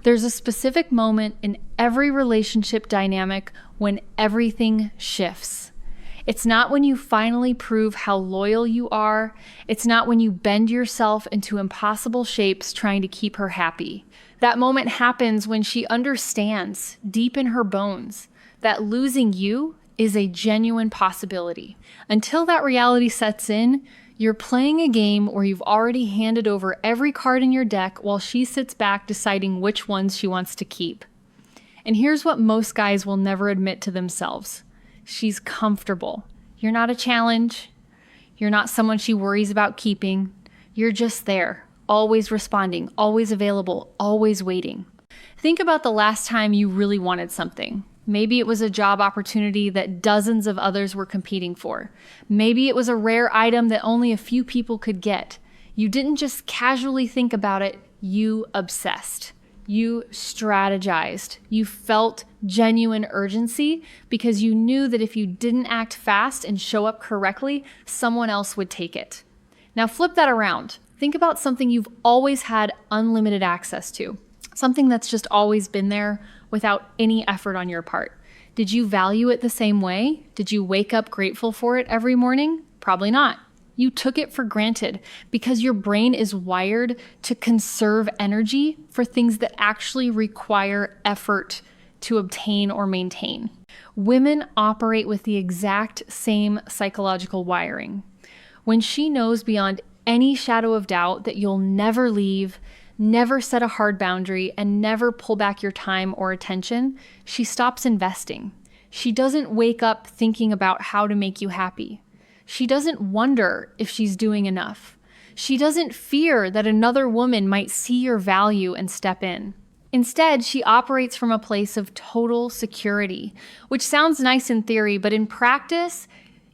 There's a specific moment in every relationship dynamic when everything shifts. It's not when you finally prove how loyal you are. It's not when you bend yourself into impossible shapes trying to keep her happy. That moment happens when she understands deep in her bones that losing you is a genuine possibility. Until that reality sets in, you're playing a game where you've already handed over every card in your deck while she sits back deciding which ones she wants to keep. And here's what most guys will never admit to themselves. She's comfortable. You're not a challenge. You're not someone she worries about keeping. You're just there, always responding, always available, always waiting. Think about the last time you really wanted something. Maybe it was a job opportunity that dozens of others were competing for. Maybe it was a rare item that only a few people could get. You didn't just casually think about it, you obsessed. You strategized. You felt genuine urgency because you knew that if you didn't act fast and show up correctly, someone else would take it. Now flip that around. Think about something you've always had unlimited access to. Something that's just always been there without any effort on your part. Did you value it the same way? Did you wake up grateful for it every morning? Probably not. You took it for granted because your brain is wired to conserve energy for things that actually require effort to obtain or maintain. Women operate with the exact same psychological wiring. When she knows beyond any shadow of doubt that you'll never leave, never set a hard boundary, and never pull back your time or attention, she stops investing. She doesn't wake up thinking about how to make you happy. She doesn't wonder if she's doing enough. She doesn't fear that another woman might see your value and step in. Instead, she operates from a place of total security, which sounds nice in theory, but in practice,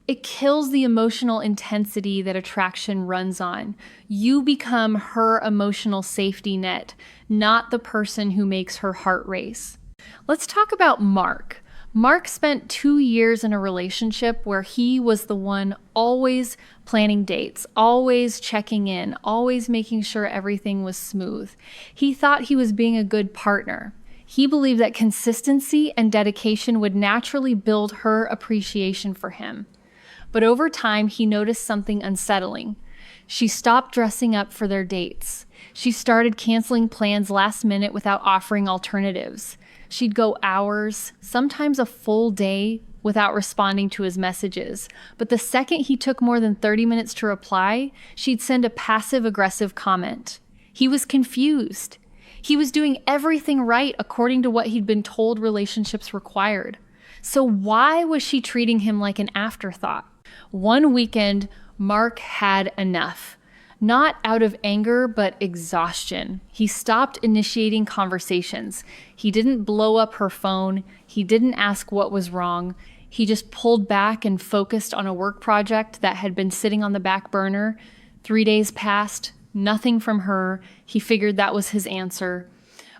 it kills the emotional intensity that attraction runs on. You become her emotional safety net, not the person who makes her heart race. Let's talk about Mark. Mark spent 2 years in a relationship where he was the one always planning dates, always checking in, always making sure everything was smooth. He thought he was being a good partner. He believed that consistency and dedication would naturally build her appreciation for him. But over time, he noticed something unsettling. She stopped dressing up for their dates. She started canceling plans last minute without offering alternatives. She'd go hours, sometimes a full day, without responding to his messages. But the second he took more than 30 minutes to reply, she'd send a passive-aggressive comment. He was confused. He was doing everything right according to what he'd been told relationships required. So why was she treating him like an afterthought? One weekend, Mark had enough. Not out of anger, but exhaustion. He stopped initiating conversations. He didn't blow up her phone. He didn't ask what was wrong. He just pulled back and focused on a work project that had been sitting on the back burner. 3 days passed, nothing from her. He figured that was his answer.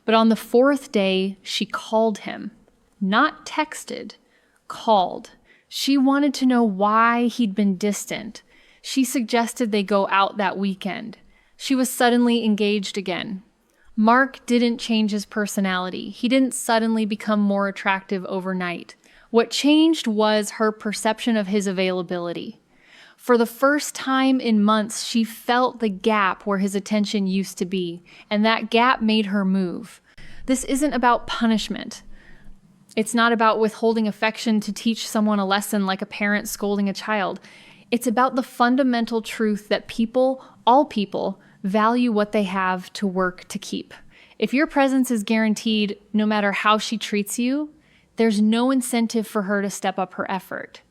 But on the 4th day, she called him. Not texted, called. She wanted to know why he'd been distant. She suggested they go out that weekend. She was suddenly engaged again. Mark didn't change his personality. He didn't suddenly become more attractive overnight. What changed was her perception of his availability. For the first time in months, she felt the gap where his attention used to be, and that gap made her move. This isn't about punishment. It's not about withholding affection to teach someone a lesson like a parent scolding a child. It's about the fundamental truth that people, all people, value what they have to work to keep. If your presence is guaranteed no matter how she treats you, there's no incentive for her to step up her effort.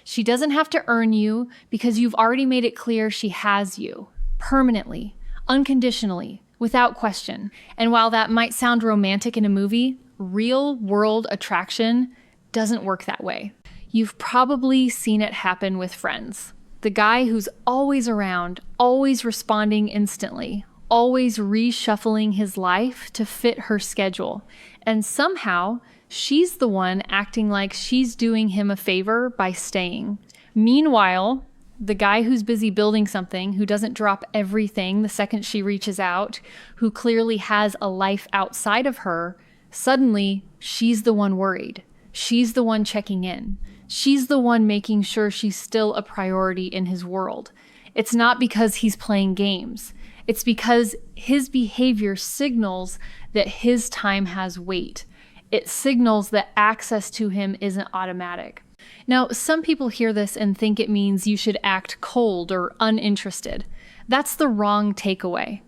She doesn't have to earn you because you've already made it clear she has you, permanently, unconditionally, without question. And while that might sound romantic in a movie, real world attraction doesn't work that way. You've probably seen it happen with friends. The guy who's always around, always responding instantly, always reshuffling his life to fit her schedule. And somehow, she's the one acting like she's doing him a favor by staying. Meanwhile, The guy who's busy building something, who doesn't drop everything the second she reaches out, who clearly has a life outside of her, suddenly she's the one worried. She's the one checking in. She's the one making sure she's still a priority in his world. It's not because he's playing games. It's because his behavior signals that his time has weight. It signals that access to him isn't automatic. Now, some people hear this and think it means you should act cold or uninterested. That's the wrong takeaway.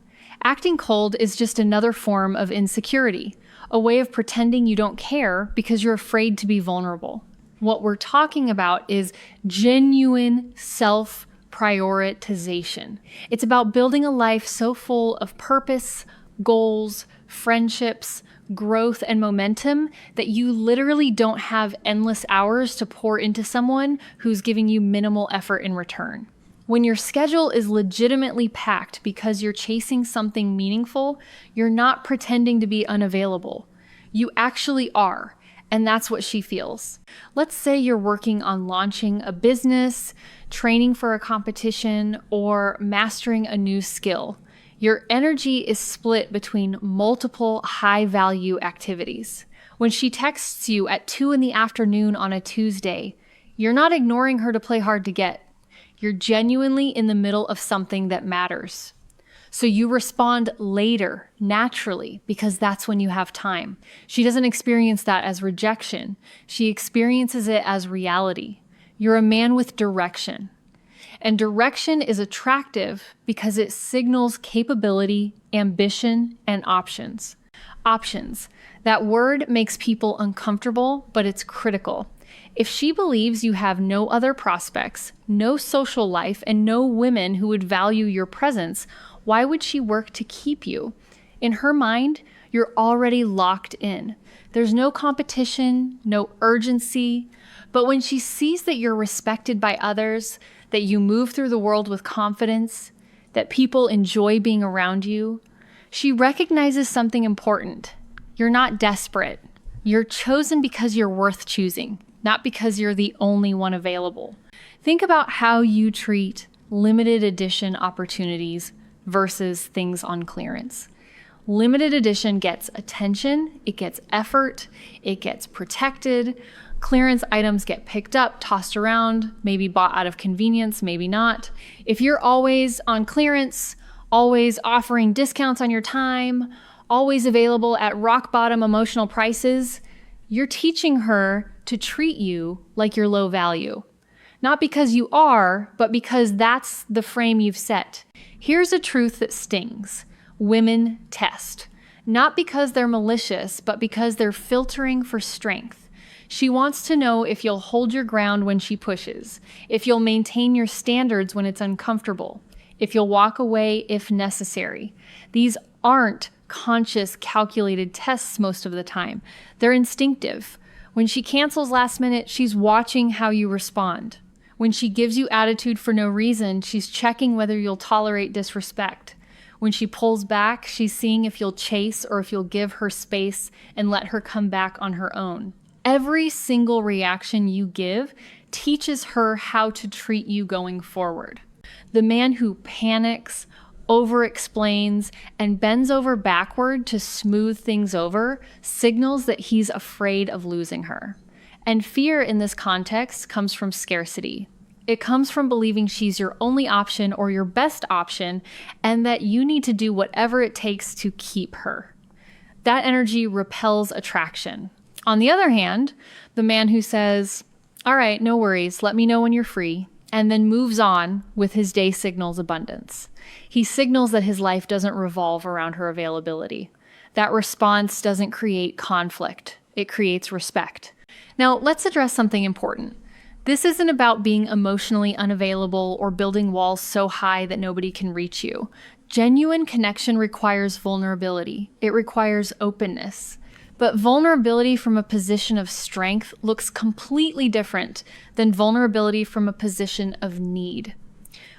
Acting cold is just another form of insecurity, a way of pretending you don't care because you're afraid to be vulnerable. What we're talking about is genuine self-prioritization. It's about building a life so full of purpose, goals, friendships, growth, and momentum that you literally don't have endless hours to pour into someone who's giving you minimal effort in return. When your schedule is legitimately packed because you're chasing something meaningful, you're not pretending to be unavailable. You actually are, and that's what she feels. Let's say you're working on launching a business, training for a competition, or mastering a new skill. Your energy is split between multiple high-value activities. When she texts you at 2 p.m. on a Tuesday, you're not ignoring her to play hard to get. You're genuinely in the middle of something that matters. So you respond later, naturally, because that's when you have time. She doesn't experience that as rejection. She experiences it as reality. You're a man with direction. And direction is attractive because it signals capability, ambition, and options. Options. That word makes people uncomfortable, but it's critical. If she believes you have no other prospects, no social life, and no women who would value your presence, why would she work to keep you? In her mind, you're already locked in. There's no competition, no urgency. But when she sees that you're respected by others, that you move through the world with confidence, that people enjoy being around you, she recognizes something important. You're not desperate. You're chosen because you're worth choosing, not because you're the only one available. Think about how you treat limited edition opportunities versus things on clearance. Limited edition gets attention, it gets effort, it gets protected. Clearance items get picked up, tossed around, maybe bought out of convenience, maybe not. If you're always on clearance, always offering discounts on your time, always available at rock bottom emotional prices, you're teaching her to treat you like you're low value. Not because you are, but because that's the frame you've set. Here's a truth that stings. Women test. Not because they're malicious, but because they're filtering for strength. She wants to know if you'll hold your ground when she pushes, if you'll maintain your standards when it's uncomfortable, if you'll walk away if necessary. These aren't conscious, calculated tests most of the time. They're instinctive. When she cancels last minute, she's watching how you respond. When she gives you attitude for no reason, she's checking whether you'll tolerate disrespect. When she pulls back, she's seeing if you'll chase or if you'll give her space and let her come back on her own. Every single reaction you give teaches her how to treat you going forward. The man who panics, over-explains, and bends over backward to smooth things over signals that he's afraid of losing her. And fear in this context comes from scarcity. It comes from believing she's your only option or your best option, and that you need to do whatever it takes to keep her. That energy repels attraction. On the other hand, the man who says, "All right, no worries, let me know when you're free," and then moves on with his day signals abundance. He signals that his life doesn't revolve around her availability. That response doesn't create conflict. It creates respect. Now, let's address something important. This isn't about being emotionally unavailable or building walls so high that nobody can reach you. Genuine connection requires vulnerability. It requires openness. But vulnerability from a position of strength looks completely different than vulnerability from a position of need.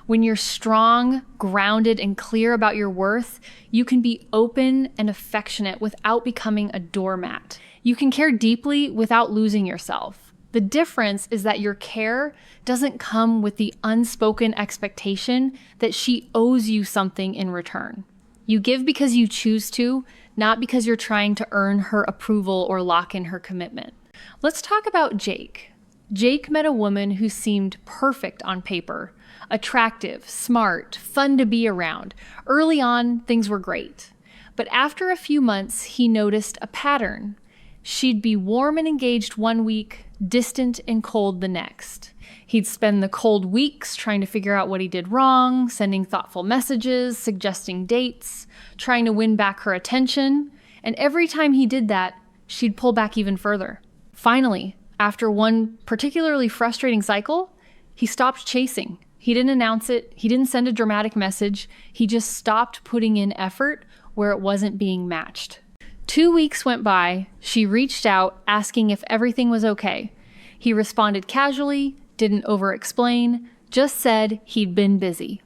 When you're strong, grounded, and clear about your worth, you can be open and affectionate without becoming a doormat. You can care deeply without losing yourself. The difference is that your care doesn't come with the unspoken expectation that she owes you something in return. You give because you choose to, not because you're trying to earn her approval or lock in her commitment. Let's talk about Jake. Jake met a woman who seemed perfect on paper. Attractive, smart, fun to be around. Early on, things were great. But after a few months, he noticed a pattern. She'd be warm and engaged one week, distant and cold the next. He'd spend the cold weeks trying to figure out what he did wrong, sending thoughtful messages, suggesting dates, trying to win back her attention. And every time he did that, she'd pull back even further. Finally, after one particularly frustrating cycle, he stopped chasing. He didn't announce it. He didn't send a dramatic message. He just stopped putting in effort where it wasn't being matched. 2 weeks went by. She reached out, asking if everything was okay. He responded casually, didn't over-explain, just said he'd been busy.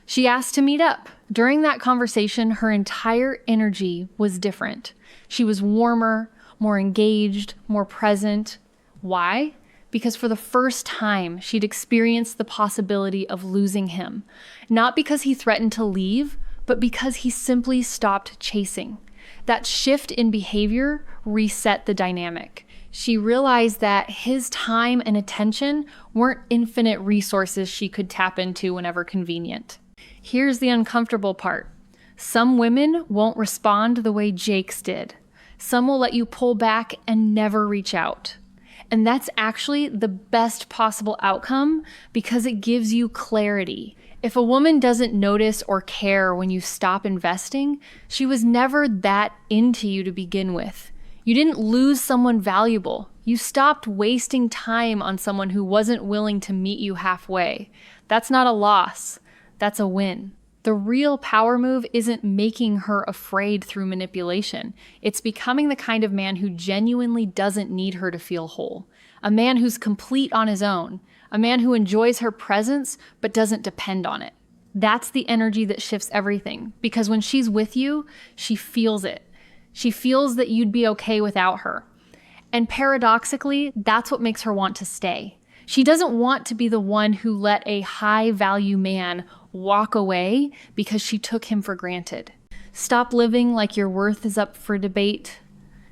She asked to meet up. During that conversation, her entire energy was different. She was warmer, more engaged, more present. Why? Because for the first time, she'd experienced the possibility of losing him. Not because he threatened to leave, but because he simply stopped chasing. That shift in behavior reset the dynamic. She realized that his time and attention weren't infinite resources she could tap into whenever convenient. Here's the uncomfortable part. Some women won't respond the way Jake's did. Some will let you pull back and never reach out. And that's actually the best possible outcome because it gives you clarity. If a woman doesn't notice or care when you stop investing, she was never that into you to begin with. You didn't lose someone valuable. You stopped wasting time on someone who wasn't willing to meet you halfway. That's not a loss. That's a win. The real power move isn't making her afraid through manipulation. It's becoming the kind of man who genuinely doesn't need her to feel whole. A man who's complete on his own. A man who enjoys her presence but doesn't depend on it. That's the energy that shifts everything. Because when she's with you, she feels it. She feels that you'd be okay without her. And paradoxically, that's what makes her want to stay. She doesn't want to be the one who let a high-value man walk away because she took him for granted. Stop living like your worth is up for debate.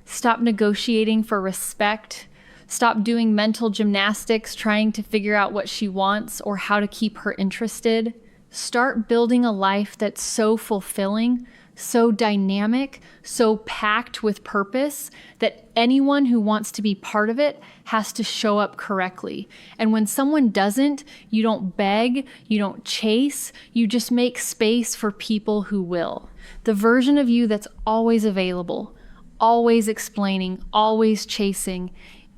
Stop negotiating for respect. Stop doing mental gymnastics trying to figure out what she wants or how to keep her interested. Start building a life that's so fulfilling, so dynamic, so packed with purpose that anyone who wants to be part of it has to show up correctly. And when someone doesn't, you don't beg, you don't chase, you just make space for people who will. The version of you that's always available, always explaining, always chasing,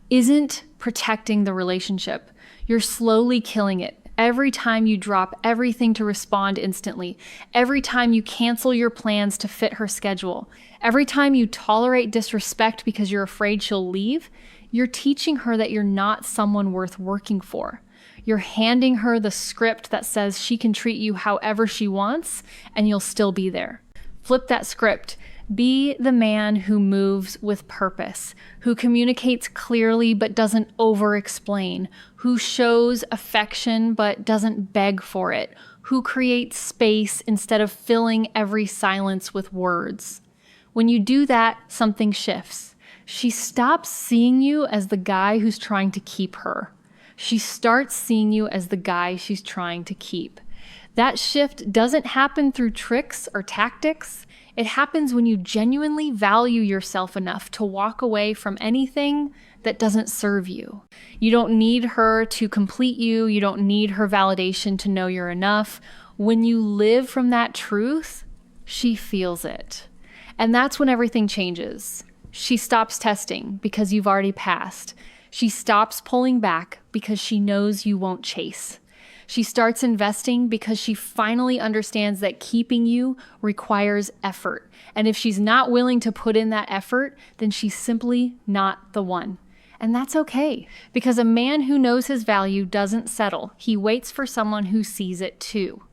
isn't protecting the relationship. You're slowly killing it. Every time you drop everything to respond instantly, every time you cancel your plans to fit her schedule, every time you tolerate disrespect because you're afraid she'll leave, you're teaching her that you're not someone worth working for. You're handing her the script that says she can treat you however she wants, and you'll still be there. Flip that script. Be the man who moves with purpose, who communicates clearly but doesn't over-explain, who shows affection but doesn't beg for it, who creates space instead of filling every silence with words. When you do that, something shifts. She stops seeing you as the guy who's trying to keep her. She starts seeing you as the guy she's trying to keep. That shift doesn't happen through tricks or tactics. It happens when you genuinely value yourself enough to walk away from anything that doesn't serve you. You don't need her to complete you. You don't need her validation to know you're enough. When you live from that truth, she feels it. And that's when everything changes. She stops testing because you've already passed. She stops pulling back because she knows you won't chase. She starts investing because she finally understands that keeping you requires effort. And if she's not willing to put in that effort, then she's simply not the one. And that's okay, because a man who knows his value doesn't settle. He waits for someone who sees it too.